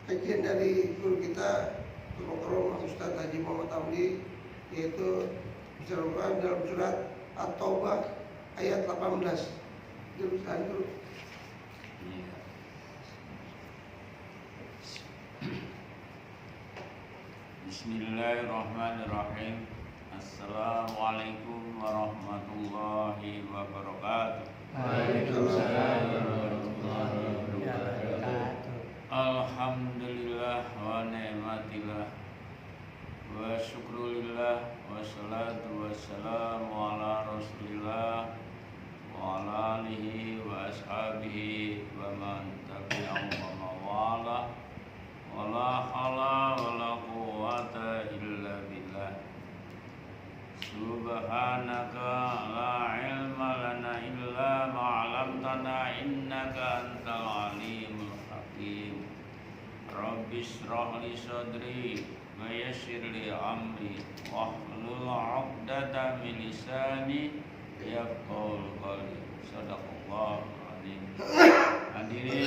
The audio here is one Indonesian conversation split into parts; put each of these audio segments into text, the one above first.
kajian dari guru kita Al-Mukarram Ustaz Haji Muhammad Amli, yaitu disampaikan dalam surat At-Taubah ayat 18. Jurusan dulu. Bismillahirrahmanirrahim. Assalamualaikum warahmatullahi wabarakatuh. Waalaikumsalam warahmatullahi wabarakatuh. Alhamdulillah wa ni'matillah wa syukrulillah wa salatu wassalamu ala rasulillah wa ala alihi wa ashabihi wa man tabi'ahum wa mawala wa la hawla wa la quwwata illa billah. Subhanaka la ilma lana illa ma 'allamtana innaka antal alimul hakim. Rabbi shrah li sadri wa yassir li amri wahlul 'uqdatam min lisani yafqahu qawli. Shadaqallahul azim. Hadirin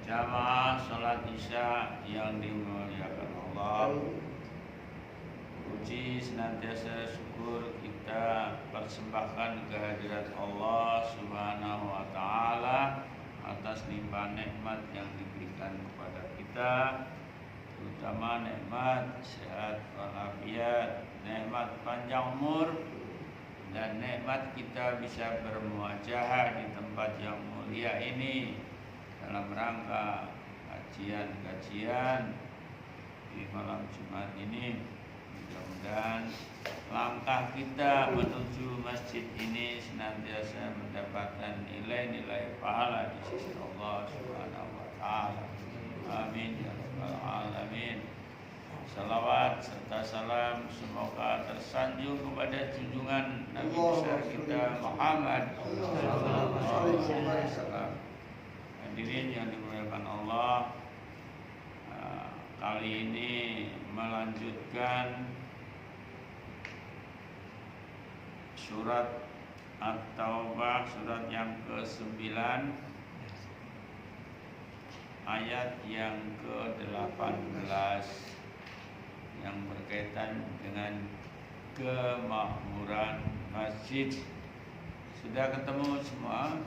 jamaah salat Isya yang dimuliakan Allah. Puji senantiasa syukur kita persembahkan kehadirat Allah Subhanahu wa taala atas limpahan nikmat yang diberikan kepada kita, terutama nikmat sehat walafiat, nikmat panjang umur, dan nikmat kita bisa bermuajahah di tempat yang mulia ini dalam rangka kajian-kajian di malam Jumat ini. Mudah-mudahan langkah kita menuju masjid ini senantiasa mendapatkan nilai-nilai pahala di sisi Allah Subhanahu wa taala. Amin ya rabbal alamin. Salawat serta salam semoga tersanjung kepada junjungan Nabi besar kita Muhammad sallallahu alaihi wasallam. Hadirin yang dimuliakan Allah, kali ini melanjutkan surat At-Taubah, surat yang ke-9, ayat yang ke-18 yang berkaitan dengan kemakmuran masjid. Sudah ketemu semua?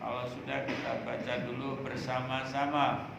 Kalau sudah, kita baca dulu bersama-sama.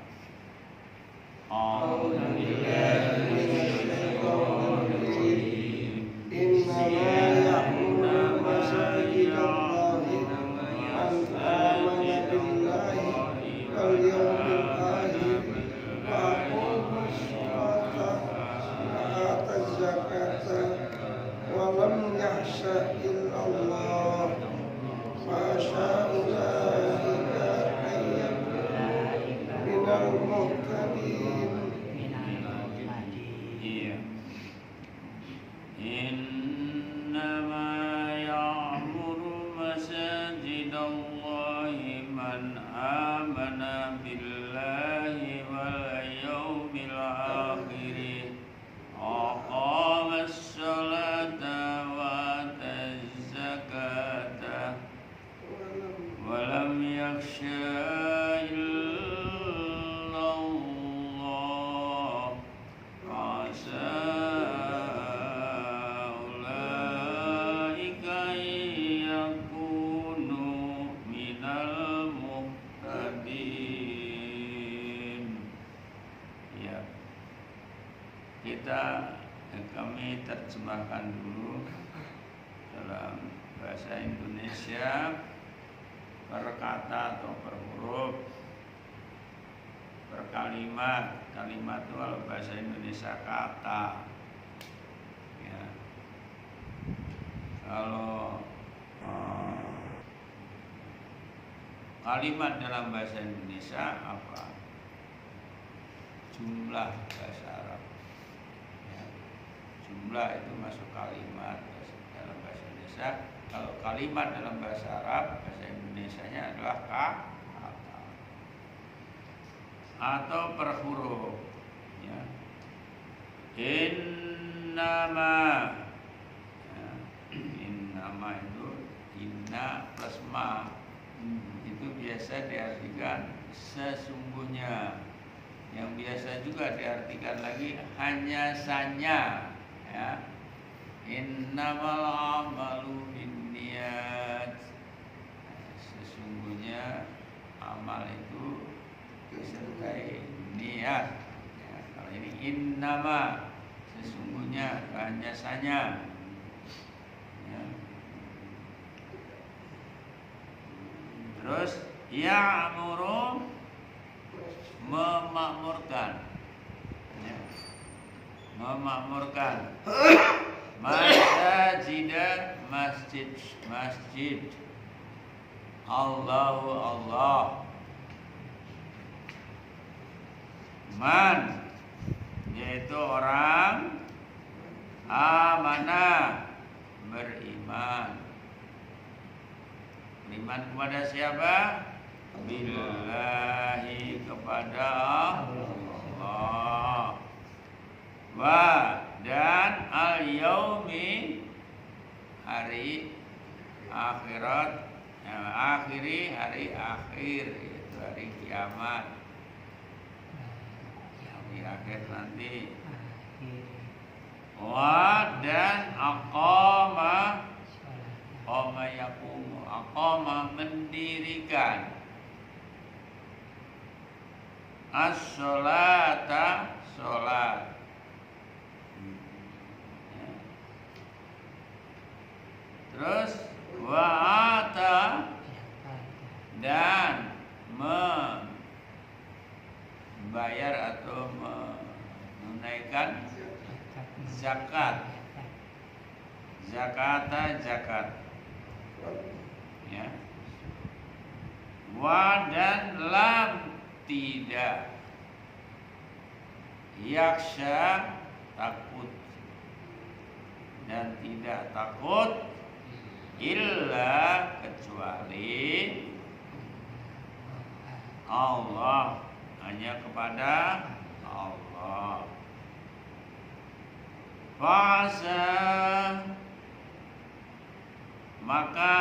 Kami terjemahkan dulu dalam bahasa Indonesia per kata atau per huruf, per kalimat. Kalimat itu kalau bahasa Indonesia kata, ya. Kalau kalimat dalam bahasa Indonesia apa? Jumlah bahasa Arab. Jumlah itu masuk kalimat dalam bahasa Indonesia. Kalau kalimat dalam bahasa Arab, bahasa Indonesianya adalah kata atau per huruf, ya. Innama, ya. Innama itu inna plus ma, itu biasa biasa diartikan sesungguhnya, yang biasa juga diartikan lagi hanya sanya, ya. Innamal amalu binniyat, sesungguhnya amal itu disertai niat, ya. Kalau ini innama, sesungguhnya hanya sanya, ya. Terus ya'muru, memakmurkan, ya. Memakmurkan masajida, masjid Allahu Allah. Man, yaitu orang amanah, beriman. Beriman kepada siapa? Billahi, kepada Allah. Wa, dan al-yaumi, hari akhirat, akhiri, hari akhir, yaitu hari kiamat, hari akhir nanti. Wa, dan aqama, qama yaqumu, aqama, mendirikan, as-sholata, sholat. Terus wa'ata, dan membayar atau menunaikan zakat. Zakata, zakat, ya. Wa, dan lam, tidak, yaksha, takut, dan tidak takut, illa, kecuali Allah, hanya kepada Allah. Fasa, maka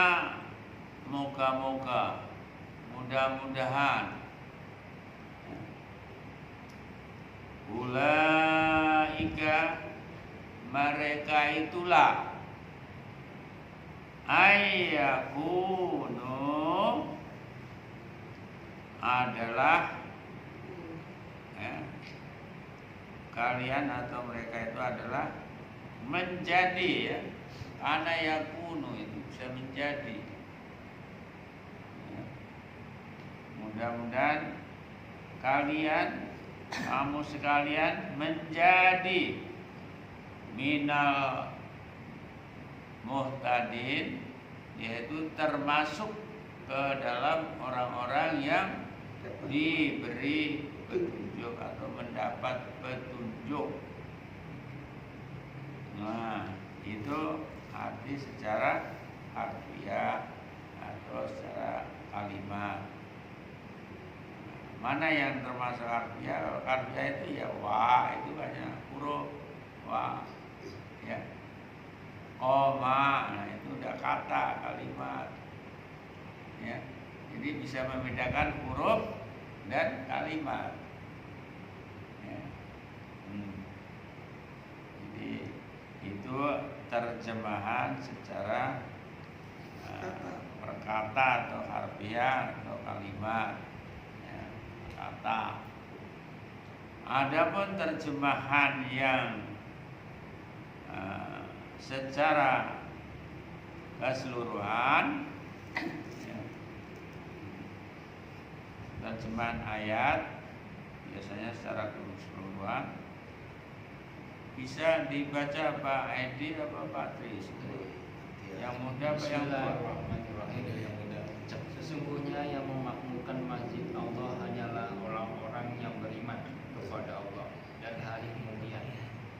moga-moga, mudah-mudahan, ulaika, mereka itulah, ayyakunu, adalah, ya, kalian atau mereka itu adalah menjadi, ya. Ana yakunu itu bisa menjadi, ya. Mudah-mudahan kalian, kamu sekalian menjadi minal muhtadin, yaitu termasuk ke dalam orang-orang yang diberi petunjuk atau mendapat petunjuk. Nah, itu arti secara harfiah atau secara kalimat. Mana yang termasuk harfiah? Harfiah itu ya wa, itu banyak huruf wa, ya. Koma, nah itu udah kata, kalimat, ya. Jadi bisa membedakan huruf dan kalimat, ya. Jadi itu terjemahan secara perkata atau harfiah atau kalimat, ya, kata. Adapun terjemahan yang secara keseluruhan, ya, terjemahan ayat biasanya secara keseluruhan bisa dibaca Pak Edi apa Pak Tris? Yang muda apa yang tua? Sesungguhnya yang memakmurkan masjid Allah hanyalah orang-orang yang beriman kepada Allah dan hari kemudian,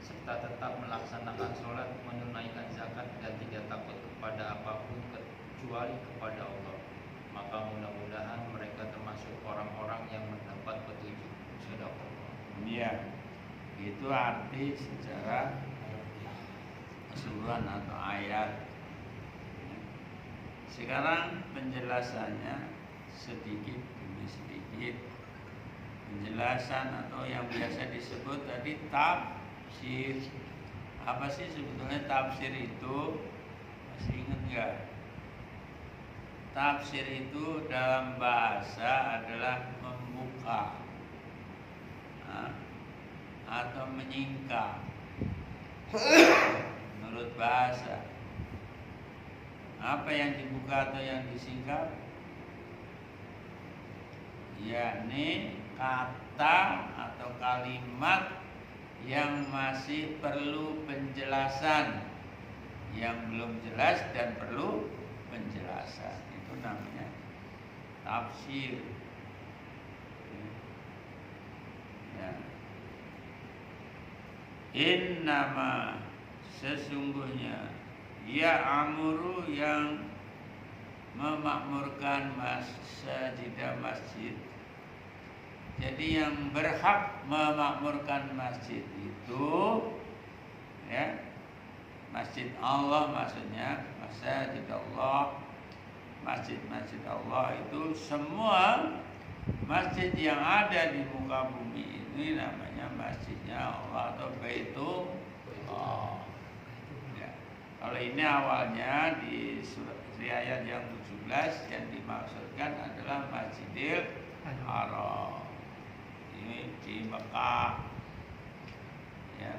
serta tetap melaksanakan sholat, menunaikan zakat, dan tidak takut kepada apapun kecuali kepada Allah. Maka mudah-mudahan mereka termasuk orang-orang yang mendapat petunjuk. Sadaqallah. Iya, itu arti secara keseluruhan atau ayat. Sekarang penjelasannya sedikit demi sedikit penjelasan atau yang biasa disebut tadi tafsir. Apa sih sebetulnya tafsir itu? Masih ingat nggak? Tafsir itu dalam bahasa adalah membuka atau menyingkap menurut bahasa. Apa yang dibuka atau yang disingkap? Yakni kata atau kalimat yang masih perlu penjelasan, yang belum jelas dan perlu penjelasan. Itu namanya tafsir. Ya. Innama sesungguhnya ya amuru yang memakmurkan masjid. Jadi yang berhak memakmurkan masjid itu ya masjid Allah, maksudnya masjid Allah, masjid-masjid Allah itu semua masjid yang ada di muka bumi ini namanya masjidnya Allah atau Baitullah. Ya. Kalau ini awalnya di ayat yang 17 yang dimaksudkan adalah Masjidil Haram. Ini di Mekah. Ya.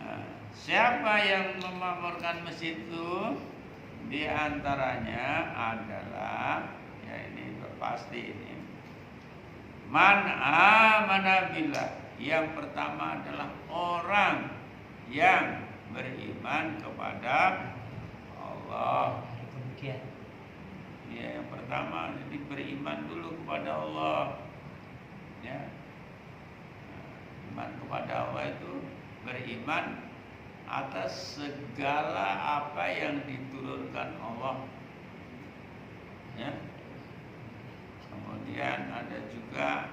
Nah, siapa yang memakmurkan masjid itu? Di antaranya adalah ya ini pasti ini man amana billah. Yang pertama adalah orang yang beriman kepada Allah. Ya, yang pertama jadi beriman dulu kepada Allah. Ya. Iman kepada Allah itu beriman atas segala apa yang diturunkan Allah. Ya. Kemudian ada juga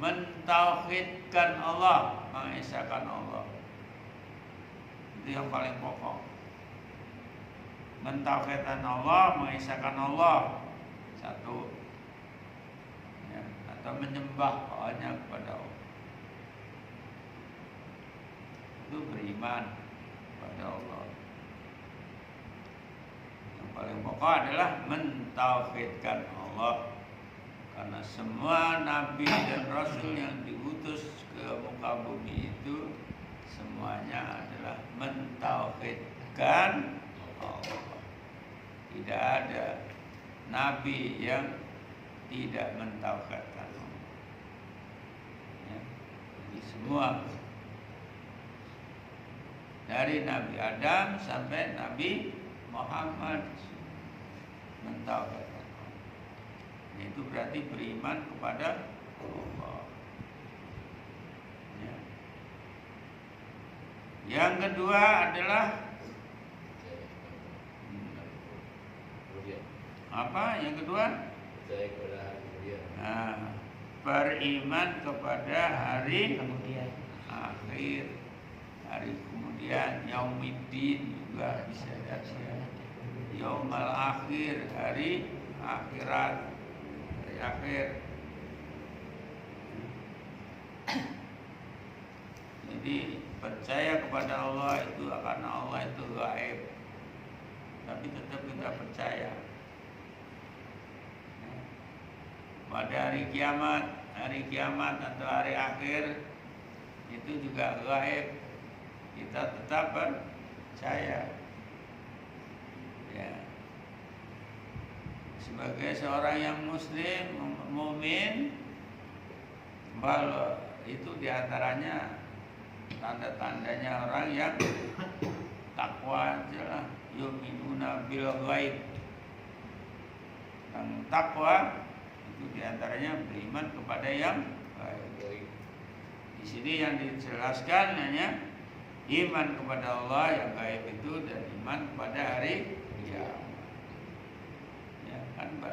mentauhidkan Allah, mengesahkan Allah. Itu yang paling pokok. Mentauhidkan Allah, mengesahkan Allah. Satu. Ya. Atau menyembah hanya kepada Allah. Itu beriman kepada Allah. Yang paling pokok adalah mentauhidkan Allah. Karena semua nabi dan rasul yang diutus ke muka bumi itu semuanya adalah mentauhidkan Allah. Tidak ada nabi yang tidak mentauhidkan Allah. Ya. Jadi semua dari Nabi Adam sampai Nabi Muhammad mentauhidkan. Itu berarti beriman kepada Allah. Ya. Yang kedua adalah apa? Yang kedua? Nah, beriman kepada hari akhir, hari kemudian, yaumiddin juga bisa jadi. Yaumal akhir, hari akhirat. Akhir. Jadi percaya kepada Allah itu karena Allah itu gaib, tapi tetap kita percaya pada hari kiamat atau hari akhir itu juga gaib, kita tetap percaya. Ya. Sebagai seorang yang muslim, mukmin, kalau itu diantaranya tanda-tandanya orang yang takwa adalah yu'minuna bil ghaib. Yang takwa itu diantaranya beriman kepada yang gaib. Di sini yang dijelaskan hanya iman kepada Allah yang gaib itu dan iman kepada hari kiamat.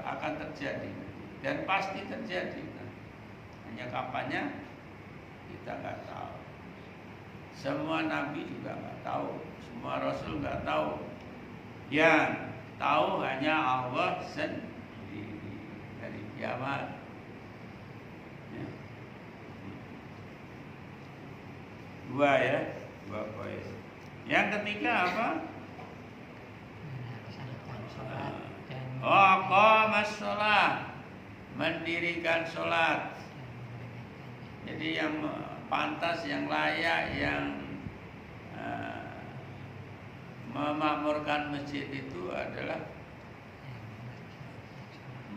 Akan terjadi dan pasti terjadi. Hanya kapannya kita nggak tahu. Semua nabi juga nggak tahu, semua rasul nggak tahu. Yang tahu hanya Allah sendiri. Dari kiamat ya. Dua poin. Yang ketiga apa? Aqamas sholat, mendirikan sholat. Jadi yang pantas, yang layak, yang memakmurkan masjid itu adalah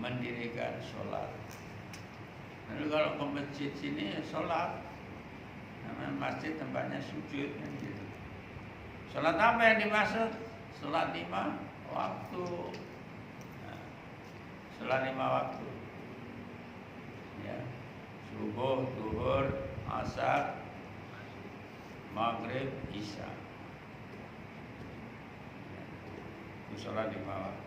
mendirikan sholat. Lalu kalau ke masjid sini sholat, namanya masjid tempatnya sujud kan gitu. Sholat apa yang dimaksud? Sholat 5 waktu. Sholat 5 waktu. Ya. Subuh, zuhur, asar, maghrib, isya. Itu sholat 5 waktu.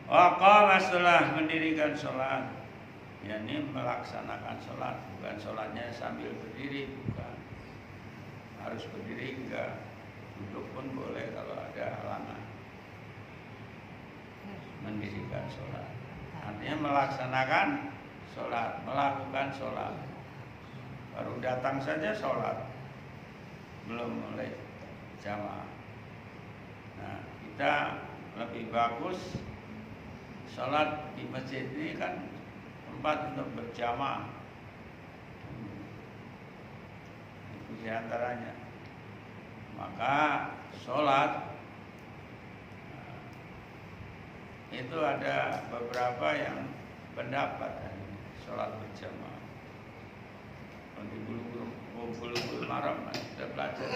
Aqamas sholat, mendirikan sholat, yakni melaksanakan sholat, bukan sholatnya sambil berdiri, bukan. Harus berdiri enggak, duduk pun boleh kalau ada halangan. Mendirikan sholat artinya melaksanakan sholat, melakukan sholat. Baru datang saja sholat, belum mulai jamaah. Nah, kita lebih bagus sholat di masjid ini kan tempat untuk berjamaah. Itu diantaranya. Maka sholat itu ada beberapa yang pendapat sholat berjamaah. Di bulu-bulu maram kita belajar.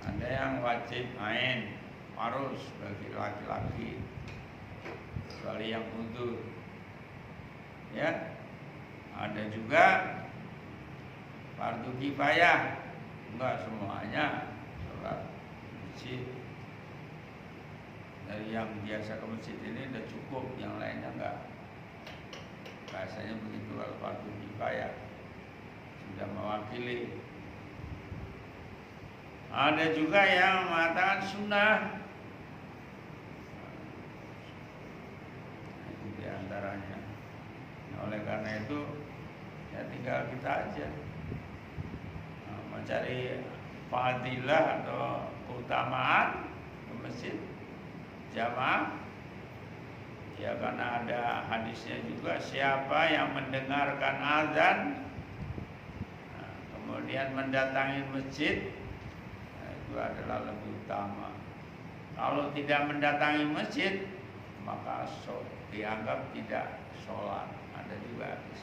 Ada yang wajib ain, harus bagi laki-laki, kecuali yang udzur. Ya, ada juga fardu kifayah, enggak semuanya sholat masjid. Dari yang biasa ke masjid ini udah cukup, yang lainnya enggak. Bahasanya begitu kalau fardu kifayah sudah mewakili. Ada juga yang mengatakan sunnah. Itu diantaranya. Oleh karena itu ya tinggal kita aja mencari fadilah atau keutamaan ke masjid jamaah. Ya karena ada hadisnya juga, siapa yang mendengarkan azan kemudian mendatangi masjid, itu adalah lebih utama. Kalau tidak mendatangi masjid maka dianggap tidak sholat. Ada juga hadis.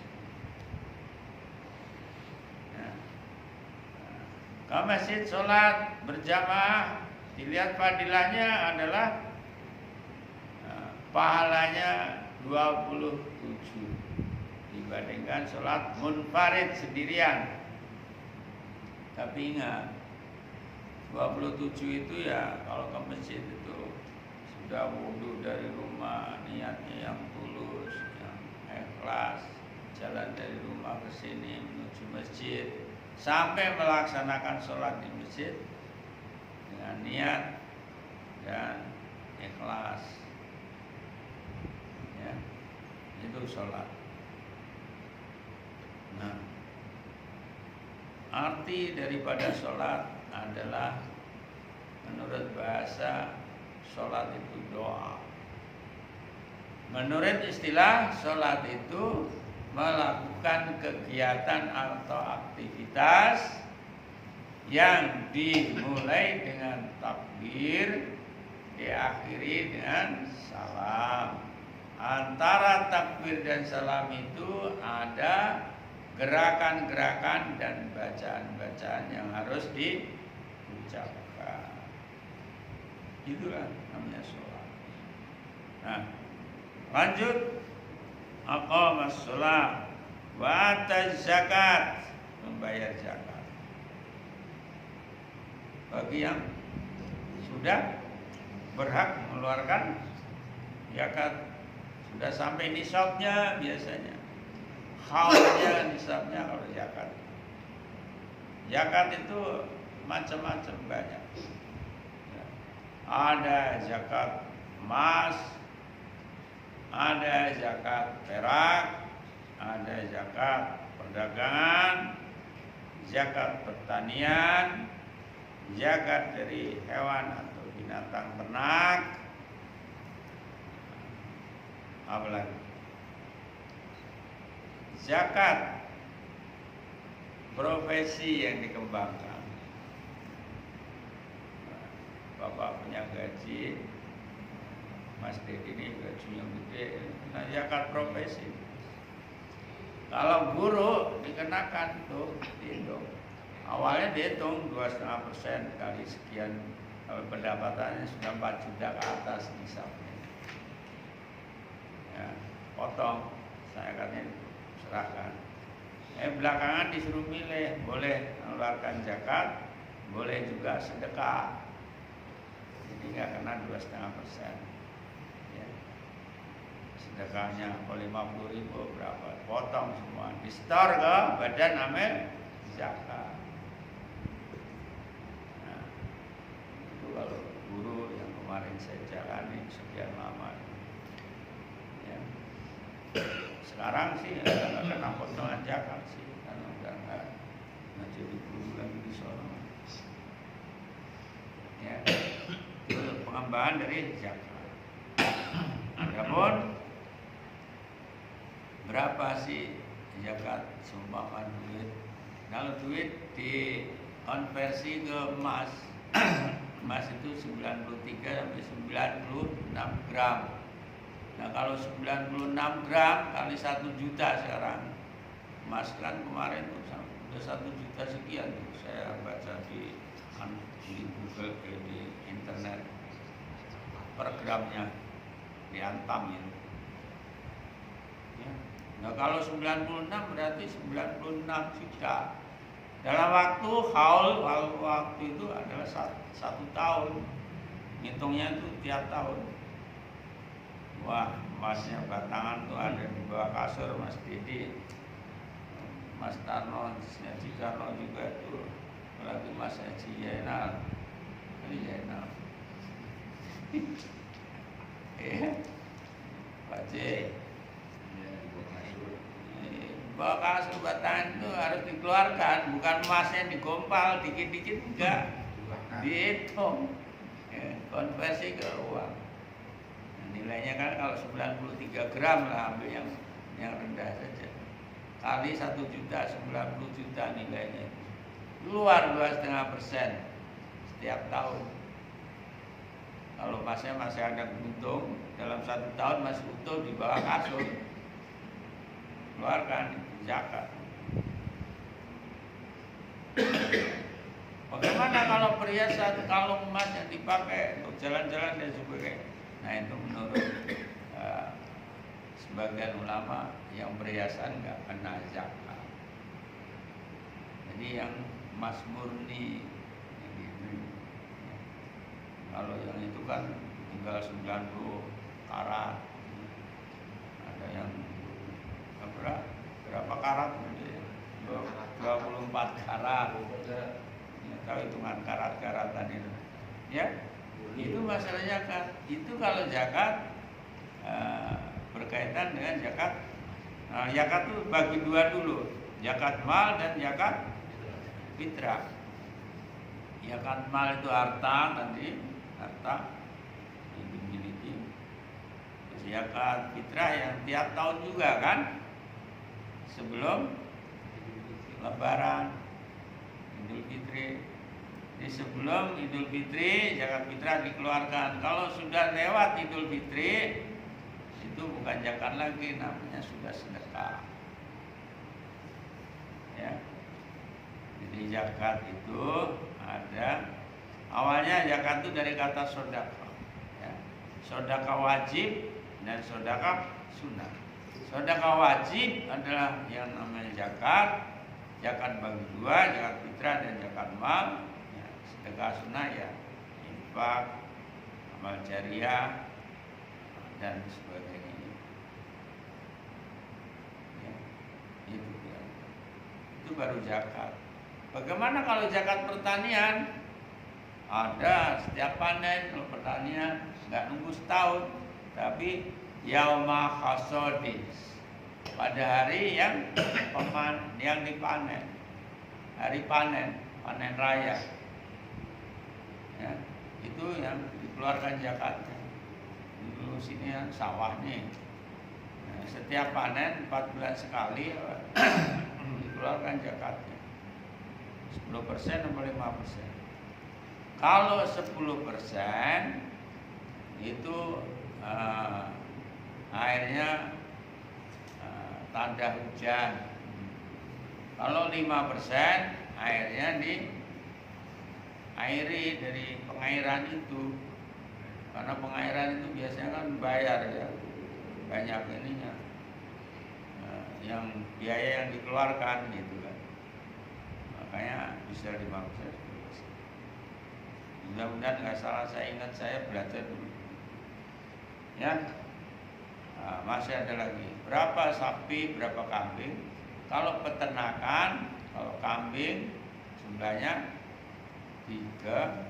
Ke masjid sholat berjamaah, dilihat fadilahnya adalah pahalanya 27 dibandingkan sholat munfarid sendirian. Tapi ingat, 27 itu ya kalau ke masjid itu sudah wudu dari rumah, niatnya yang tulus, yang ikhlas, jalan dari rumah ke sini menuju masjid sampai melaksanakan sholat di masjid dengan niat dan ikhlas. Ya, itu sholat. Nah, arti daripada sholat adalah menurut bahasa sholat itu doa. Menurut istilah sholat itu melakukan kegiatan atau aktivitas yang dimulai dengan takbir, diakhiri dengan salam. Antara takbir dan salam itu ada gerakan-gerakan dan bacaan-bacaan yang harus diucapkan. Itulah namanya sholat. Nah, lanjut. Aqamas sholat wa ataz zakat, membayar zakat. Bagi yang sudah berhak mengeluarkan zakat, sudah sampai nisabnya biasanya. Haulnya nisabnya kalau zakat. Zakat itu macam-macam banyak. Ya. Ada zakat emas, ada zakat perak, ada zakat perdagangan, zakat pertanian, zakat dari hewan atau binatang ternak, apalagi zakat profesi yang dikembangkan. Bapak punya gaji, Mas Dedi ini gajinya gede, nah zakat profesi. Kalau guru dikenakan tuh dihitung. Awalnya dihitung 2,5% kali sekian, kalau pendapatannya sudah 4 juta ke atas misalnya. Ya, potong, saya katanya serahkan. Belakangan disuruh milih, boleh mengeluarkan zakat, boleh juga sedekah. Jadi nggak kena 2,5%. Ya. Sedekahnya kalau 50.000 berapa? Potong semua, di store ke badan amil zakat. Nah, itu kalau guru yang kemarin saya jalani sekian lama. Ya. Sekarang sih nggak kena potongan zakat sih, karena udah nggak jadi guru lagi di sana. Ya, itu pengembangan dari zakat. Adapun berapa sih zakat seumpama duit? Kalau duit dikonversi ke emas, emas itu 93 sampai 96 gram. Nah kalau 96 gram kali 1 juta sekarang, emas kan kemarin tuh udah 1 juta sekian tuh, saya baca di Google, di internet, per gramnya diantam itu. Ya. Nah kalau 96 berarti 96 juta. Dalam waktu itu adalah 1 tahun. Ngitungnya itu tiap tahun. Wah, emasnya batangan tuh ada di bawah kasur Mas Didi, Mas Tarno, Haji Tarno juga tuh, lagi Mas Haji Zainal, Pak J. Bawah kasur batangan itu harus dikeluarkan, bukan emasnya digompal dikit-dikit, enggak, dihitung, konversi ke uang. Nilainya kan kalau 93 gram lah, ambil yang rendah saja, kali 1 juta, 90 juta nilainya, keluar 2,5% setiap tahun. Kalau emasnya masih ada untung, dalam 1 tahun masih utuh di bawah kasur, keluarkan zakat. Bagaimana kalau perhiasan kalung emas yang dipakai untuk jalan-jalan dan sebagainya? Nah itu menurut sebagian ulama yang perhiasan nggak kena zakat. Jadi yang emas murni, kalau yang itu kan tinggal 90 karat, ada yang berapa karat? 24 karat. Ya, tahu hitungan karat-karatan itu, ya? Itu masalah zakat. Itu kalau zakat berkaitan dengan zakat. Zakat itu bagi dua dulu, zakat mal dan zakat fitrah. Zakat mal itu harta tadi, harta yang dimiliki. Zakat fitrah yang tiap tahun juga kan, sebelum Lebaran, Idul Fitri. Jadi sebelum Idul Fitri zakat fitrah dikeluarkan. Kalau sudah lewat Idul Fitri itu bukan zakat lagi, namanya sudah sedekah. Ya. Jadi zakat itu ada awalnya, zakat itu dari kata sodaka. Ya. Sodaka wajib dan sodaka sunnah. Sodaka wajib adalah yang namanya zakat. Zakat bagi dua, zakat fitrah dan zakat mal. Sedekah sunnah ya infak, amal jariah dan sebagainya. Ya, itu baru zakat. Bagaimana kalau zakat pertanian? Ada setiap panen. Kalau pertanian nggak nunggu setahun, tapi yauma hasodin, pada hari yang dipanen, hari panen raya, ya, itu yang dikeluarkan zakatnya. Dulu sini ya, sawah nih, nah, setiap panen 4 bulan sekali dikeluarkan zakatnya 10% atau 5%. Kalau 10% itu airnya tanda hujan. Kalau 5% airnya diairi dari pengairan itu. Karena pengairan itu biasanya kan bayar ya, banyak ininya, yang biaya yang dikeluarkan gitu kan. Makanya bisa 5%. Mudah-mudahan nggak salah, saya ingat saya belajar dulu. Ya, masih ada lagi. Berapa sapi, berapa kambing? Kalau peternakan, kalau kambing jumlahnya 3,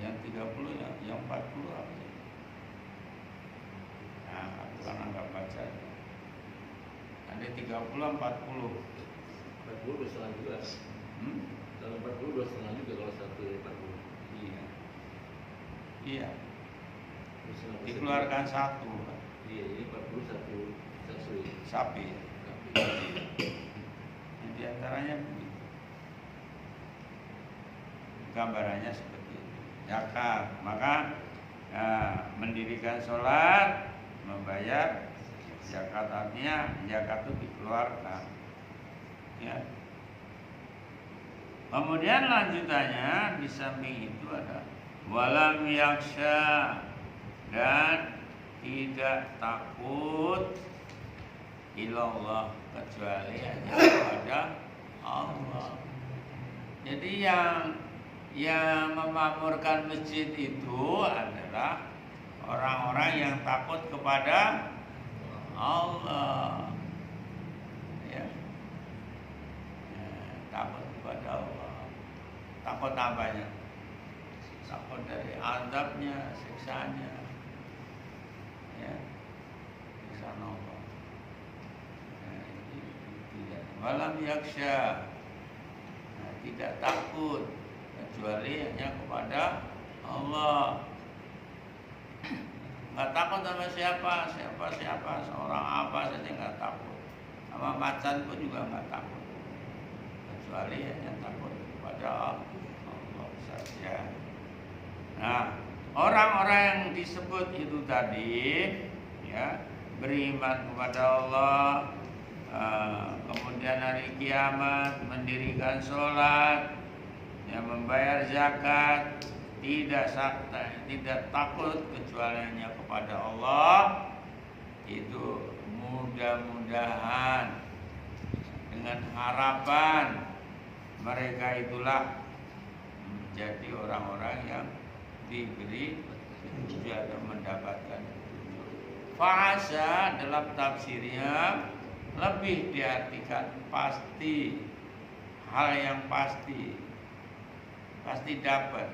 yang 30, yang 40 apa sih? Nah, aku kan nggak baca. Ada 30, 40. 40 setengah juga. Kalau 40 setengah juga kalau 140. Iya. Iya. Dikeluarkan 1. Iya, jadi 40 satu sapi. Di antaranya begitu. Gambarannya seperti itu. Zakat, maka mendirikan sholat, membayar zakat, artinya zakat itu dikeluarkan. Ya. Kemudian lanjutannya di samping itu ada walam yaksha, dan tidak takut ilallah, kecuali hanya kepada Allah. Jadi yang memakmurkan masjid itu adalah orang-orang yang takut kepada Allah. Ya. Takut kepada Allah. Takut apanya? Takut dari azabnya, siksanya. Ya. Siksa Allah. Tidak. Walam yaksha. Tidak takut kecuali hanya kepada Allah. Nggak takut sama siapa, seorang apa saja nggak takut. Sama macan pun juga nggak takut, kecuali hanya takut kepada Allah saja. Nah, orang-orang yang disebut itu tadi, ya, beriman kepada Allah, kemudian hari kiamat, mendirikan sholat, yang membayar zakat, tidak takut kecuali hanya kepada Allah, itu mudah-mudahan dengan harapan mereka itulah menjadi orang-orang yang diberi petunjuk atau mendapatkan petunjuk. Fa'asa dalam tafsirnya lebih diartikan pasti, hal yang pasti dapat.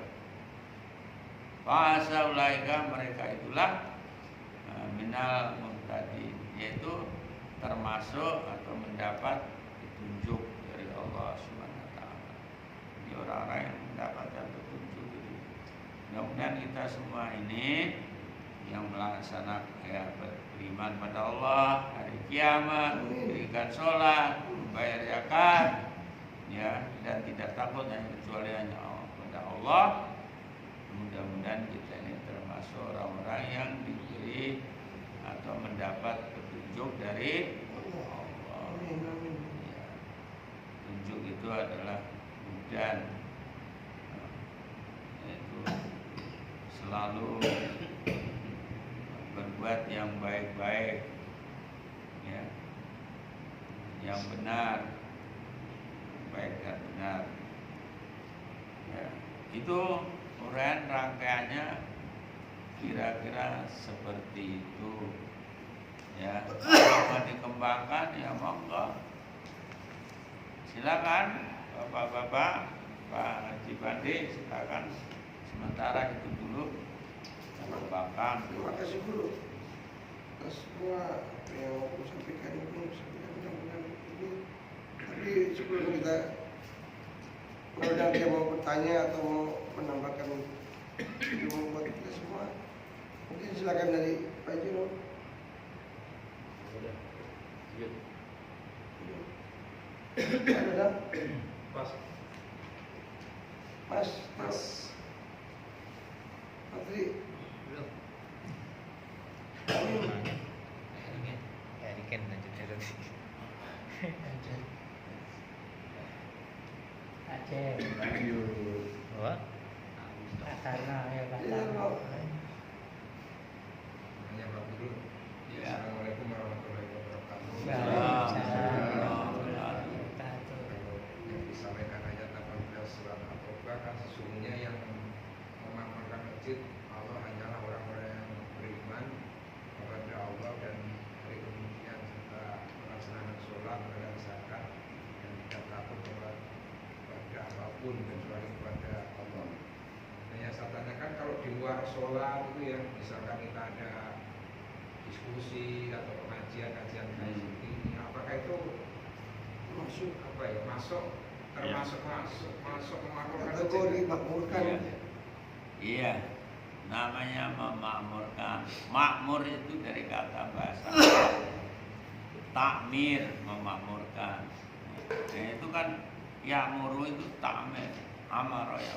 Fa'asa ulaika, mereka itulah minal muhtadin, yaitu termasuk atau mendapat petunjuk dari Allah Subhanahu wa taala. Ini orang-orang yang mendapatkan petunjuk itu. Mudah-mudahan kita semua ini yang melaksanakan, ya, beriman pada Allah, hari kiamat, mendirikan sholat, membayar zakat, ya, dan tidak takut hanya kecuali hanya kepada Allah. Mudah-mudahan kita ini termasuk orang-orang yang diberi atau mendapat petunjuk dari Allah. Ya. Petunjuk itu adalah hudan, yaitu selalu berbuat yang baik-baik, ya, yang benar, baik dan benar. Ya, itu uraian rangkaiannya kira-kira seperti itu. Ya, kalau dikembangkan ya monggo, silakan Bapak-bapak, Pak Haji Pandi, silakan sementara itu dulu. Bapak. Terima kasih guru atas semua apa yang aku sampaikan itu, sampaikan mudah-mudahan ini. Tapi sebelum kita mudah dia mau bertanya atau mau menambahkan ilmu buat kita semua, mungkin silakan dari Pak Jino. Udah. Lanjut. Ada Pas. Mas Patri. Belum. Amin. Ya, ini kan lanjut terus. Aceh. Lanjut. Wah, Karena ya Iya, Pak. Hanya Pak Guru. Ya. Assalamualaikum warahmatullahi wabarakatuh. Waalaikumsalam. Kalau yang disampaikan ayat 18 surat At-Taubah kan sesungguhnya yang memakmurkan masjid Allah hanyalah orang-orang yang beriman kepada Allah dan hari kemudian serta melaksanakan sholat, membayar zakat dan tidak takut kepada apapun kecuali kepada Allah. Dan yang saya tanyakan kalau di luar sholat itu ya misalkan kita ada diskusi atau pengajian-kajian kayak seperti ini, apakah itu Masuk apa ya termasuk masuk memakmurkan kategori masjid? makmurkan. Iya, namanya memakmurkan. Makmur itu dari kata bahasa takmir, memakmurkan. Nah, itu kan ya'muru itu takmir, amara ya.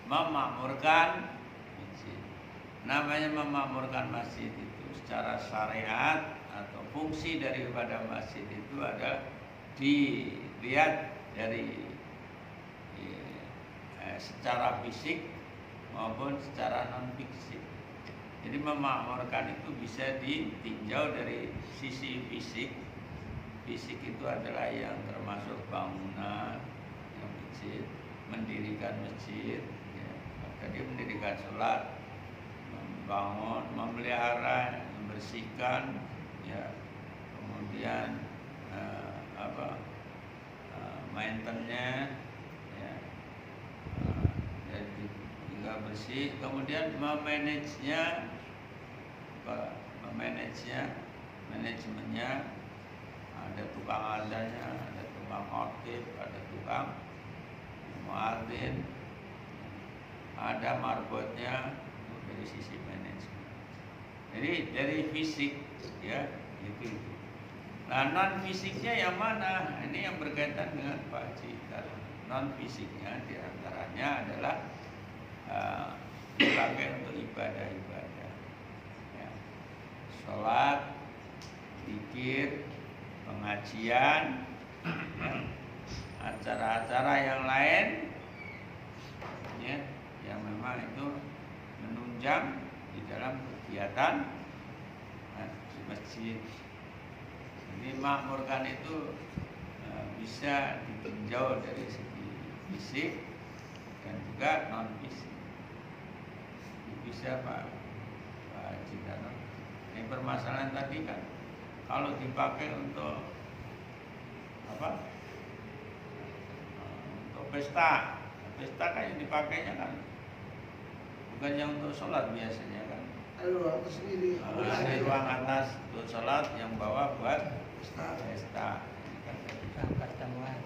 Memakmurkan masjid. Namanya memakmurkan masjid itu secara syariat atau fungsi daripada masjid itu ada dilihat dari secara fisik maupun secara non fisik. Jadi memakmurkan itu bisa ditinjau dari sisi fisik. Fisik itu adalah yang termasuk bangunan, yang masjid, mendirikan masjid, ya. Tadi mendirikan sholat, membangun, memelihara, membersihkan, ya. Kemudian maintenance, ya. Jadi tinggal bersih, kemudian manajemennya, ada tukang adanya, ada tukang khotib, ada tukang muadzin, ada marbotnya dari sisi manajemen. Jadi dari fisik ya itu. Nah non fisiknya yang mana? Ini yang berkaitan dengan Pak Haji. Non fisiknya diantaranya adalah dipakai untuk ibadah-ibadah, ya. Sholat, zikir, pengajian, ya. Acara-acara yang lain, ya, yang memang itu menunjang di dalam kegiatan di masjid. Jadi makmurkan itu bisa ditinjau dari segi fisik dan juga non fisik. Bisa Pak Haji Dano. Ini permasalahan tadi kan kalau dipakai untuk apa? Untuk pesta. Pesta kan yang dipakainya kan bukan yang untuk sholat biasanya kan. Ada ruang tersendiri. Ada ruang atas untuk sholat yang bawah buat Pesta. pesta. Ini kan pertemuan.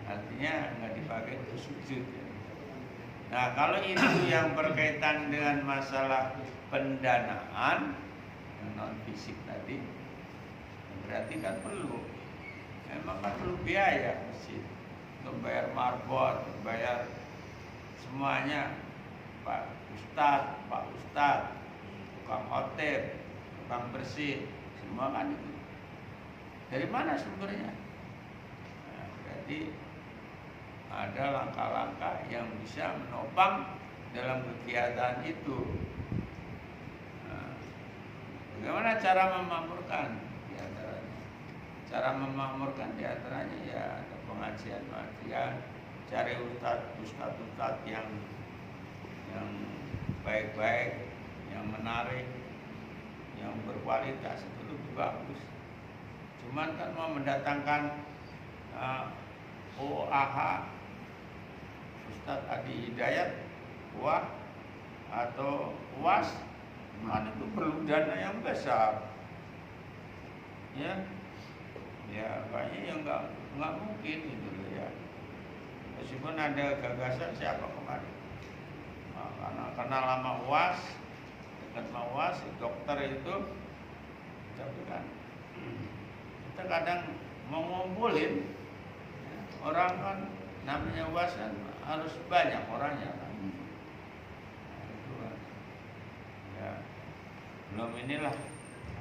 artinya nggak dipakai untuk sujud. Ya. Nah kalau itu yang berkaitan dengan masalah pendanaan yang non fisik tadi, berarti kan memang kan perlu biaya masjid untuk bayar marbot, bayar semuanya, Pak Ustadz, tukang khotib, tukang bersih, semua kan itu. Dari mana sumbernya? Nah, berarti ada langkah-langkah yang bisa menopang dalam kegiatan itu. Nah, bagaimana cara memakmurkan? Di antaranya, cara memakmurkan di antaranya ya ada pengajian, cari ustadz yang baik-baik, yang menarik, yang berkualitas itu lebih bagus. Cuman kan mau mendatangkan OAH Ustadz Adi Hidayat UAH atau UAS, mana itu perlu dana yang besar, ya banyak yang nggak mungkin gitu loh ya. Meskipun ada gagasan siapa kemarin, karena lama UAS, dekat sama UAS, dokter itu, tapi kan kita kadang mau ngumpulin orang kan, namanya UAS kan harus banyak orangnya kan. Ya, belum inilah,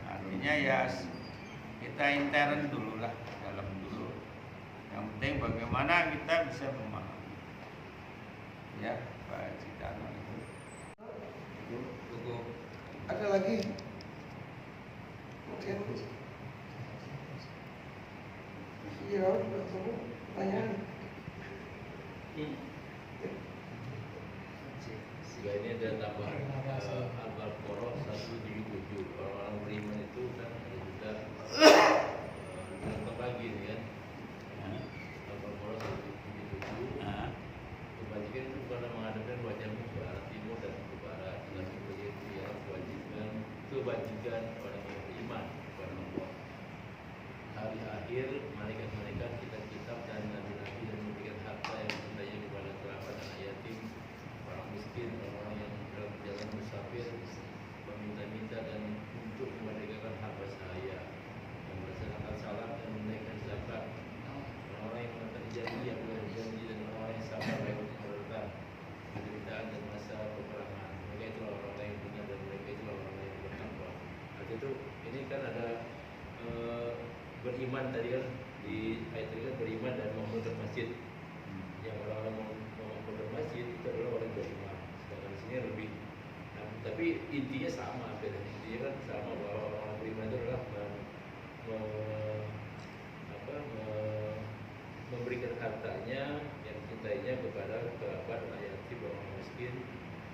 artinya ya kita intern dulu lah, dalam dulu. Yang penting bagaimana kita bisa memahami, ya Pak Citano itu. Cukup. Ada lagi mungkin iya udah tahu pertanyaan. Sehingga ini ada tambah Al-Baqarah 177. Orang-orang beriman itu kan ada juga terbagi nih kan. Al-Baqarah 177. Kebajikan itu bukan menghadapkan wajahmu ke arah timur dan ke barat, tetapi begitu ya kebajikan orang yang beriman kepada Allah. Hari akhir malaikat-malaikat kitab-kitab dan nabi-nabi dan memberikan harta yang dicintainya kepada kerabat dan yatim, orang miskin, orang yang dalam perjalanan musafir, meminta-minta dan untuk memerdekakan hamba sahaya, yang melaksanakan salat dan menunaikan zakat, orang-orang yang melakukan janji yang berjanji dan orang yang sabar baik kemudaratan, penderitaan dan masa peperangan. Mereka itu orang-orang yang benar dan mereka itu orang-orang yang bertakwa. Artinya itu ini kan ada beriman tadi kan, di ayat tadi kan beriman dan membangun masjid. Yang orang-orang membangun masjid itu adalah orang beriman. Sedangkan di sini lebih, tapi intinya sama, intinya kan sama bahwa orang beriman itu adalah memberikan hartanya yang dicintainya kepada kerabat, orang yatim, orang miskin,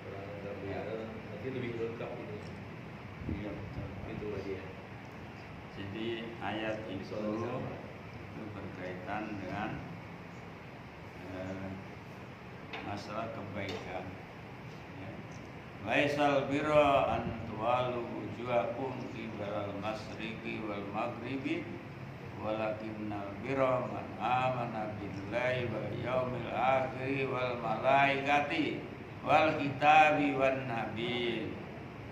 orang yang dalam perjalanan. Nanti lebih lengkap ini. Iya betul. Itu aja ya. Jadi ayat itu berkaitan dengan masalah kebaikan. Ya. Laisal birra an tuwalu wujuhakum qibalal masyriqi wal maghribi walakinnal birra man amana billahi wal yaumil akhir wal malaikati wal kitabi wan nabiyyin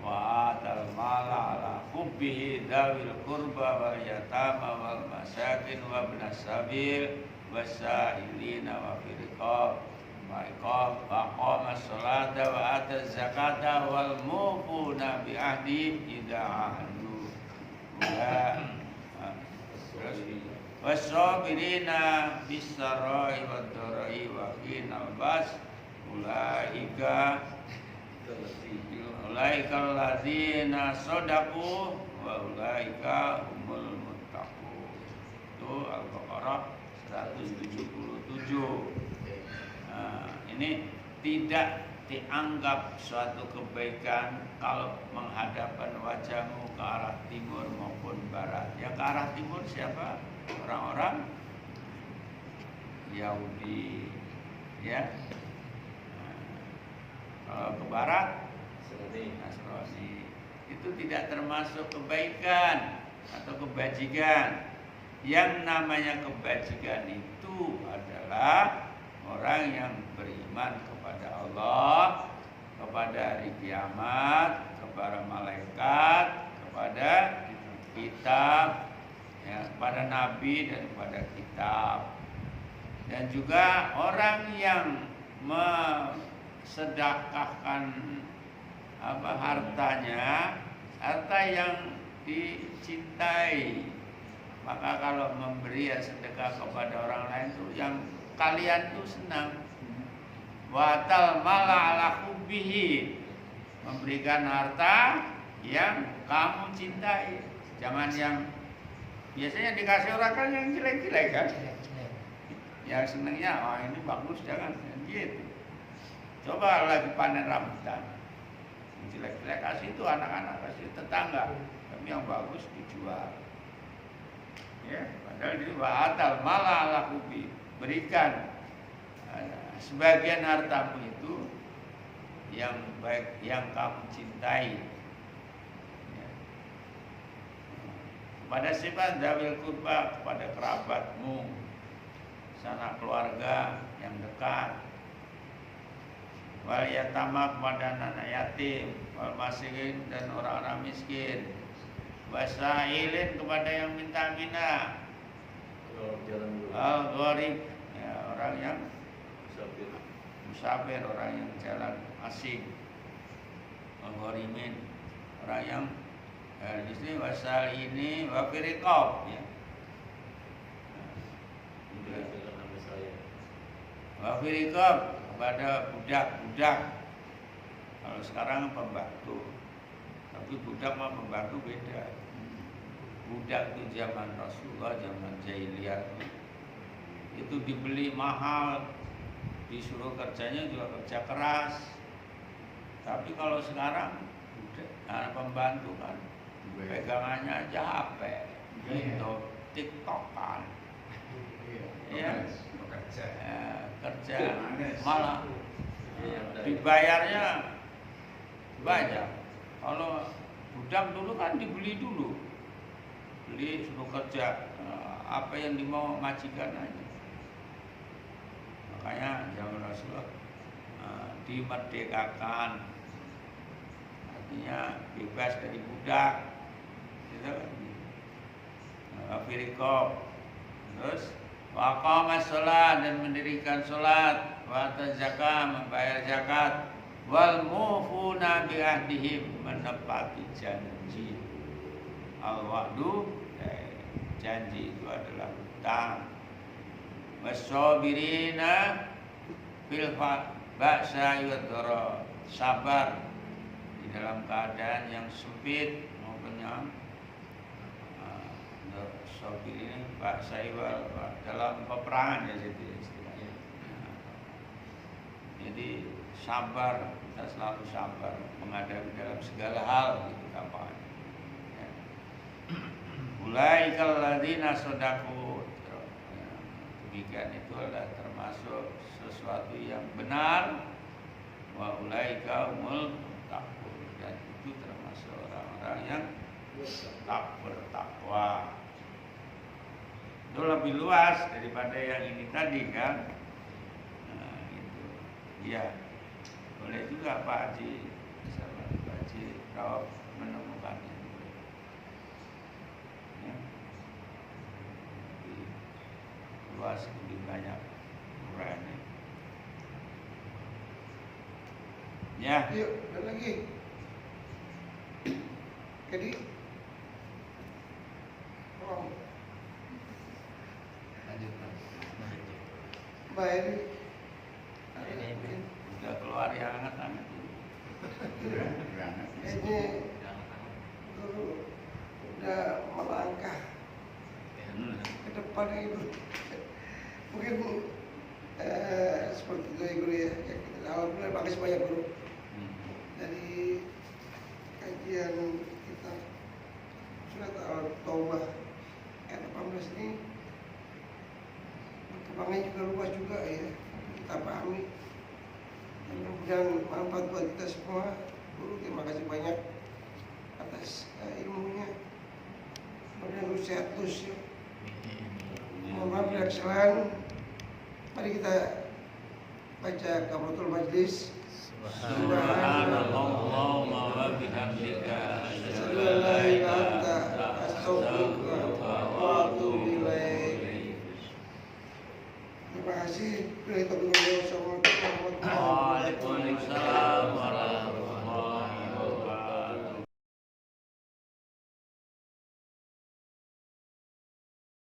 wa atal mala ala hubbihi dawil qurba wal yatama wal masakin wa ibnas sabil wasailina wa firqab wa iqam wa qama sholata wa ata zakata wal mufuna bi ahdi idza ahdu wasabirina bis-sarai wad-dharai wa qinal bas ulaika ulaikal ladzina shadaqu wa ulaika humul muttaqun. Itu Al-Baqarah 177. Nah, ini tidak dianggap suatu kebaikan kalau menghadapkan wajahmu ke arah timur maupun barat. Yang ke arah timur siapa? Orang-orang Yahudi, ya. Nah, kalau ke barat Nasrani, itu tidak termasuk kebaikan atau kebajikan. Yang namanya kebajikan itu adalah orang yang beriman kepada Allah, kepada hari kiamat, kepada malaikat, kepada kitab, ya, kepada nabi dan kepada kitab. Dan juga orang yang sedekahkan hartanya, harta yang dicintai. Maka kalau memberi sedekah kepada orang lain itu yang kalian tuh senang. Watal mala ala hubbihi, memberikan harta yang kamu cintai. Jangan yang biasanya dikasih orang kan yang jelek-jelek kan. Yang senangnya, oh ini bagus, jangan gitu. Coba lagi panen rambutan, jelek-jelek kasih itu anak-anak, kasih tetangga, tapi yang bagus dijual. Ya, padahal di batal malah laku berikan sebagian hartamu itu yang baik yang kamu cintai. Ya. Kepada siapa? Dzawil qurba, kepada kerabatmu, sanak keluarga yang dekat. Wal yatama, kepada anak yatim, wal masakin, dan orang-orang miskin. Wasailin, kepada yang minta-minta. Kalau jalan dulu. Al gharib, ya, orang yang Musafir. musafir, orang yang jalan asing. Al gharimin, orang yang di sini wasal ini wafiriqab, ya. Dengan nama saya. Wafiriqab, kepada budak-budak. Kalau sekarang pembantu, tapi budak sama pembantu beda. Budak itu zaman Rasulullah, zaman jahiliyah itu dibeli mahal, disuruh kerjanya juga kerja keras. Tapi kalau sekarang budak, pembantu kan pegangannya aja HP, gitu, TikTokan, ya, kerja malah dibayarnya banyak. Kalau budak dulu kan dibeli dulu, beli suruh kerja, apa yang dimau majikan aja. Makanya zaman Rasulullah dimerdekakan, artinya bebas dari budak, gitu kan. Firikob, terus waqama sholat, dan mendirikan sholat, wa zakat, membayar zakat, wal mufuna bi ahdihim, menepati janji. Al wa'du, janji itu adalah hutang. Wasabirina fil ba'sa wad-dara, sabar di dalam keadaan yang sempit maupun yang sabirin ba'sa dalam peperangan, ya situ istilahnya. Jadi sabar, kita selalu sabar menghadapi dalam segala hal gitu kapan. Ya. Ulaikal ladzina shadaqu, demikian itu adalah termasuk sesuatu yang benar. Wa ulaika humul muttaqun, dan itu termasuk orang-orang yang bertakwa. Itu lebih luas daripada yang ini tadi kan. Nah, itu. Ya. Boleh juga Pak Haji, misalnya Pak Haji kalau menemukannya. Ya. Lebih luas, lebih banyak uraiannya. Ya. Yuk, ada lagi. Jadi, oh, Mbak Eri, Udah keluar yang hangat-hangat ini. kayaknya dulu udah melangkah ke depan itu. Mungkin seperti itu ya guru ya. Alhamdulillah, makasih banyak guru. Dari kajian kita surat Al-Taubah ayat 18 ini berkembangnya juga luas juga ya, kita pahami. Mudah-mudahan manfaat buat kita semua. Guru, terima kasih banyak atas ilmunya. Mudah-mudahan lu sehat terus ya. Mohon maaf bila kesalahan. Mari kita baca kafaratul majlis. Subhanallah wa bihamdika.